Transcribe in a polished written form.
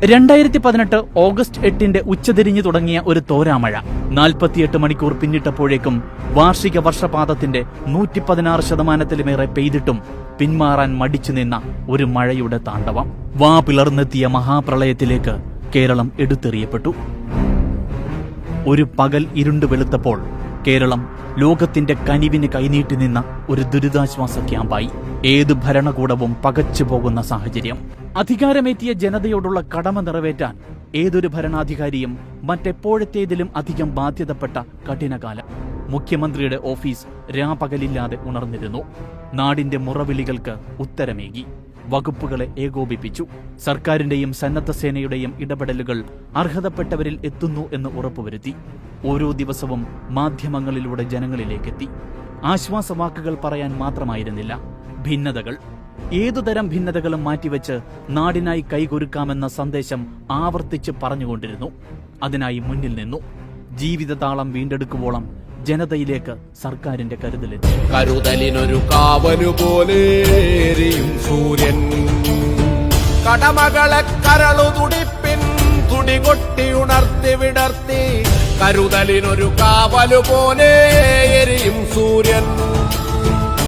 2018 August 8 ഉച്ചതിരിഞ്ഞു തുടങ്ങിയ ഒരു തോരാമഴ 48 മണിക്കൂർ പിന്നിട്ടപ്പോഴേക്കും വാർഷിക വർഷപാതത്തിന്റെ 116% പെയ്തിട്ടും പിന്മാറാൻ മടിച്ചു നിന്ന ഒരു മഴയുടെ താണ്ഡവം. പിളർന്നെത്തിയ മഹാപ്രളയത്തിലേക്ക് കേരളം എടുത്തെറിയപ്പെട്ടു. ഒരു പകൽ ഇരുണ്ടു വെളുത്തപ്പോൾ കേരളം ലോകത്തിന്റെ കനിവിന് കൈനീട്ടി നിന്ന ഒരു ദുരിതാശ്വാസ ക്യാമ്പായി. ഏത് ഭരണകൂടവും പകച്ചുപോകുന്ന സാഹചര്യം. അധികാരമേറ്റിയ ജനതയോടുള്ള കടമ നിറവേറ്റാൻ ഏതൊരു ഭരണാധികാരിയും മറ്റെപ്പോഴത്തേതിലും അധികം ബാധ്യതപ്പെട്ട കഠിനകാലം. മുഖ്യമന്ത്രിയുടെ ഓഫീസ് രാപകലില്ലാതെ ഉണർന്നിരുന്നു. നാടിന്റെ മുറവിളികൾക്ക് ഉത്തരമേകി. വകുപ്പുകളെ ഏകോപിപ്പിച്ചു. സർക്കാരിന്റെയും സന്നദ്ധ സേനയുടെയും ഇടപെടലുകൾ അർഹതപ്പെട്ടവരിൽ എത്തുന്നു എന്ന് ഉറപ്പുവരുത്തി. ഓരോ ദിവസവും മാധ്യമങ്ങളിലൂടെ ജനങ്ങളിലേക്കെത്തി. ആശ്വാസവാക്കുകൾ പറയാൻ മാത്രമായിരുന്നില്ല, ഭിന്നതകൾ, ഏതുതരം ഭിന്നതകളും മാറ്റിവെച്ച് നാടിനായി കൈകൊരുക്കാമെന്ന സന്ദേശം ആവർത്തിച്ച് പറഞ്ഞുകൊണ്ടിരുന്നു. അതിനായി മുന്നിൽ നിന്നു. ജീവിതതാളം വീണ്ടെടുക്കുവോളം ജനതയിലേക്ക് സർക്കാരിന്റെ കരുതലെത്തി. കരുതലിനൊരു കാവലു പോലെ സൂര്യൻ കടമകളെ കരളു തുടിപ്പിൻ തുടികൊട്ടി ഉണർത്തി വിടർത്തി. കരുതലിനൊരു കാവലു പോലെ എരിയും സൂര്യൻ.